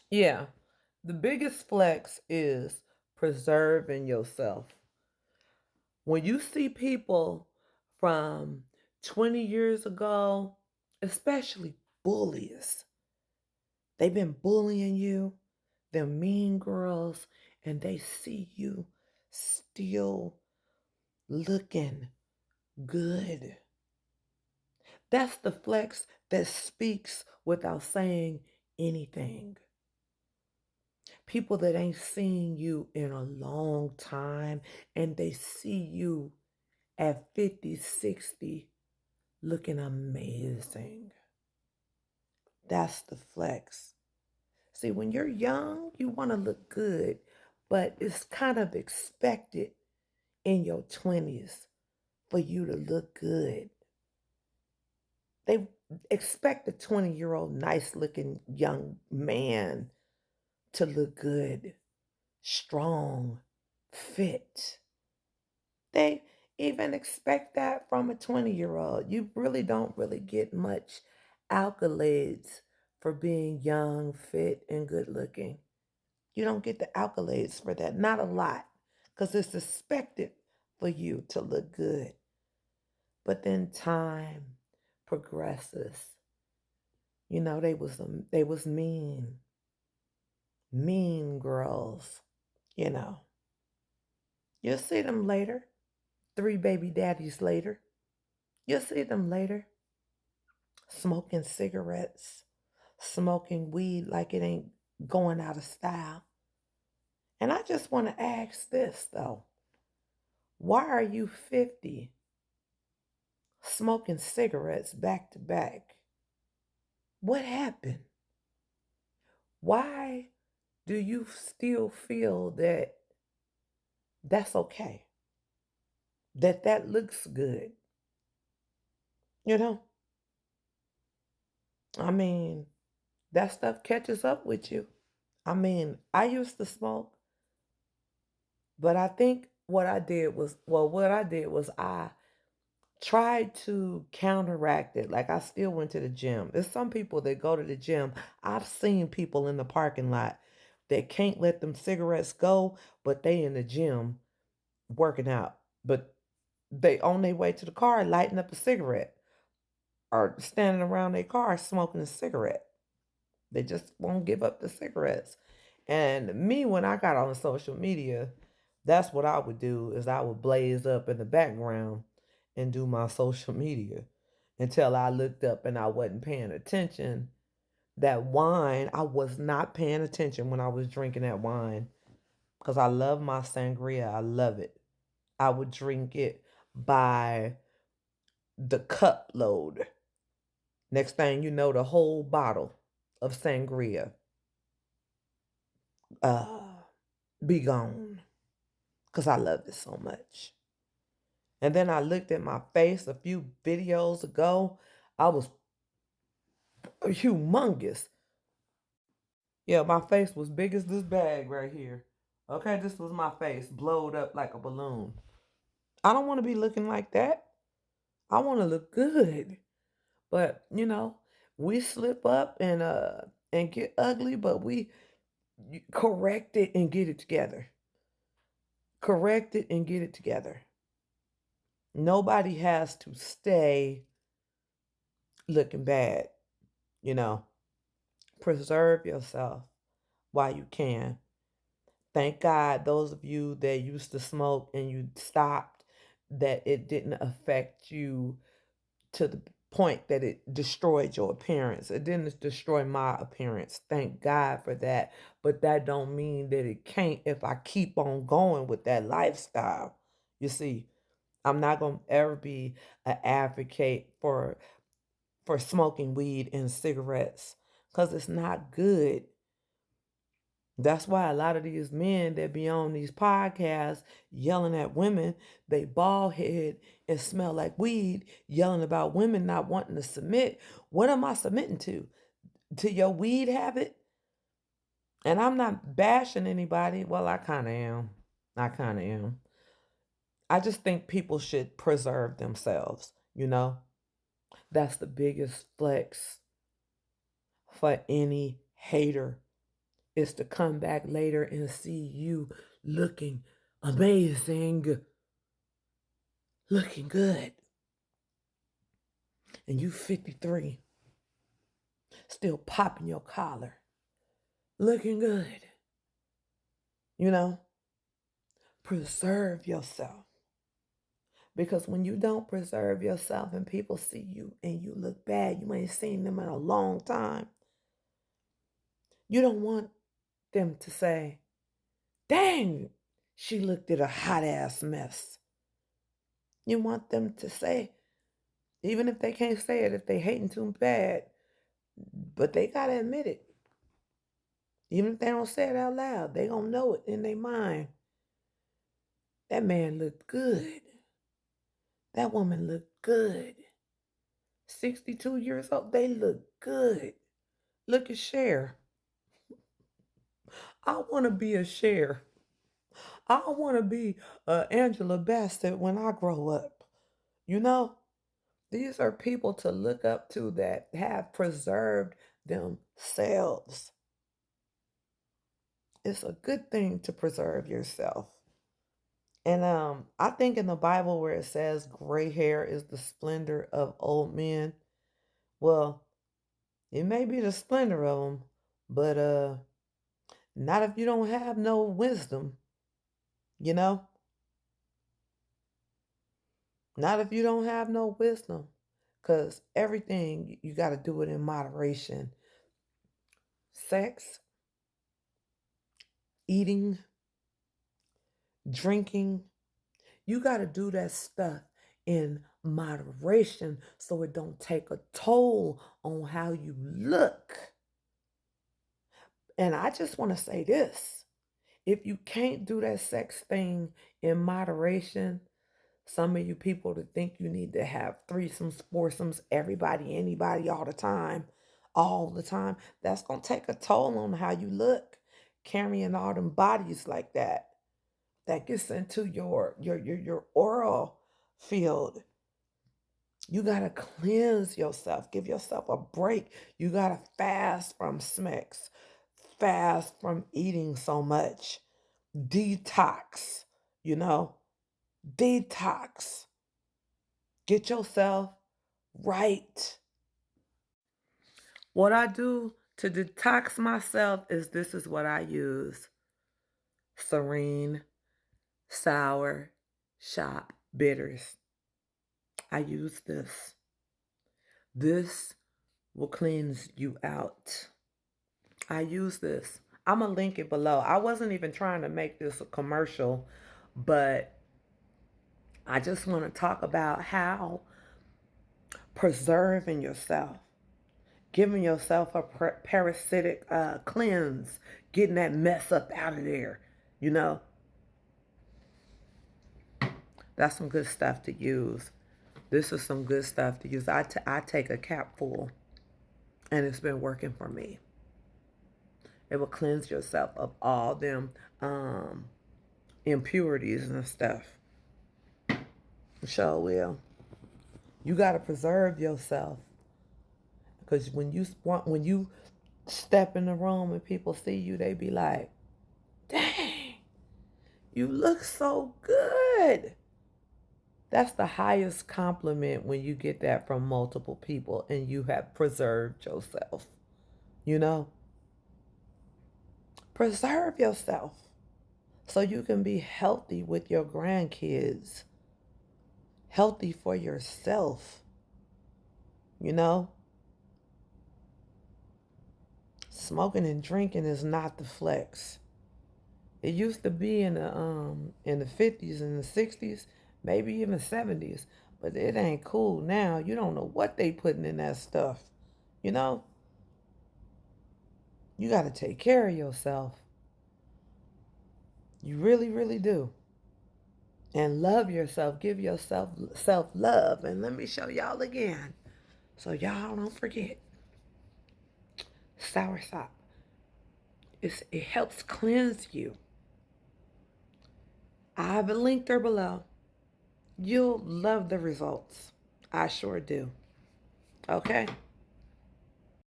Yeah. The biggest flex is preserving yourself. When you see people from 20 years ago, especially bullies, they've been bullying you, they're mean girls, and they see you still looking good. That's the flex that speaks without saying anything. People that ain't seen you in a long time and they see you at 50, 60 looking amazing. That's the flex. See, when you're young, you want to look good, but it's kind of expected in your 20s for you to look good. They expect a 20-year-old nice looking young man to look good, strong, fit. They even expect that from a 20-year-old. You really don't really get much accolades for being young, fit, and good looking. You don't get the accolades for that. Not a lot. Because it's expected for you to look good. But then time progresses. They was mean. Mean girls, you know. You'll see them later. Three baby daddies later. You'll see them later. Smoking cigarettes, smoking weed like it ain't going out of style. And I just want to ask this though. Why are you 50 smoking cigarettes back to back? What happened? Why do you still feel that that's okay? That looks good? You know? I mean, that stuff catches up with you. I mean, I used to smoke, but I think what I did was I tried to counteract it. Like I still went to the gym. There's some people that go to the gym. I've seen people in the parking lot that can't let them cigarettes go, but they in the gym working out. But they on their way to the car lighting up a cigarette or standing around their car smoking a cigarette. They just won't give up the cigarettes. And me, when I got on social media, that's what I would do is I would blaze up in the background and do my social media until I looked up and I wasn't paying attention. That wine, I was not paying attention when I was drinking that wine because I love my sangria. I love it. I would drink it by the cup load. Next thing you know, the whole bottle of sangria uh, be gone because I love it so much. And then I looked at my face a few videos ago. I was humongous. Yeah, my face was big as this bag right here. Okay, this was my face, blowed up like a balloon. I don't want to be looking like that. I want to look good. But, we slip up and get ugly, but we correct it and get it together. Correct it and get it together. Nobody has to stay looking bad, you know. Preserve yourself while you can. Thank God those of you that used to smoke and you stopped, that it didn't affect you to the point that it destroyed your appearance. It didn't destroy my appearance. Thank God for that. But that don't mean that it can't if I keep on going with that lifestyle. You see, I'm not gonna ever be an advocate for smoking weed and cigarettes because it's not good. That's why a lot of these men that be on these podcasts yelling at women, they bald head and smell like weed, yelling about women not wanting to submit. What am I submitting to? To your weed habit? And I'm not bashing anybody. Well, I kind of am. I kind of am. I just think people should preserve themselves. That's the biggest flex for any hater. is to come back later and see you looking amazing, looking good. And you 53, still popping your collar, looking good. You know, preserve yourself. Because when you don't preserve yourself and people see you and you look bad, you ain't seen them in a long time, you don't want them to say, dang, she looked at a hot ass mess. You want them to say, even if they can't say it, if they hating too bad, but they gotta admit it. Even if they don't say it out loud, they gonna know it in their mind. That man looked good. That woman looked good. 62 years old, they look good. Look at Cher. I want to be a Cher. I want to be Angela Bassett when I grow up. You know, these are people to look up to that have preserved themselves. It's a good thing to preserve yourself. And I think in the Bible where it says gray hair is the splendor of old men, well, it may be the splendor of them, but not if you don't have no wisdom, you know? Not if you don't have no wisdom. Because everything, you got to do it in moderation. Sex, eating, drinking, you got to do that stuff in moderation so it don't take a toll on how you look. And I just want to say this. If you can't do that sex thing in moderation, some of you people that think you need to have threesomes, foursomes, everybody, anybody, all the time, that's going to take a toll on how you look, carrying all them bodies like that. That gets into your oral field. You got to cleanse yourself. Give yourself a break. You got to fast from smecks. Fast from eating so much. Detox, you know? Detox. Get yourself right. What I do to detox myself is this is what I use. Serene, sour, shop bitters. I use this. This will cleanse you out. I use this. I'm going to link it below. I wasn't even trying to make this a commercial, but I just want to talk about how preserving yourself, giving yourself a parasitic cleanse, getting that mess up out of there, you know, that's some good stuff to use. This is some good stuff to use. I take a capful, and it's been working for me. It will cleanse yourself of all them impurities and stuff. Sure will. You got to preserve yourself, because when you step in the room and people see you, they be like, dang, you look so good. That's the highest compliment when you get that from multiple people and you have preserved yourself. You know? Preserve yourself so you can be healthy with your grandkids. Healthy for yourself. You know? Smoking and drinking is not the flex. It used to be in the 50s and the 60s, maybe even 70s, but it ain't cool now. You don't know what they putting in that stuff. You know? You got to take care of yourself. You really, really do. And love yourself. Give yourself self-love. And let me show y'all again, so y'all don't forget. Soursop. It helps cleanse you. I have a link there below. You'll love the results. I sure do. Okay?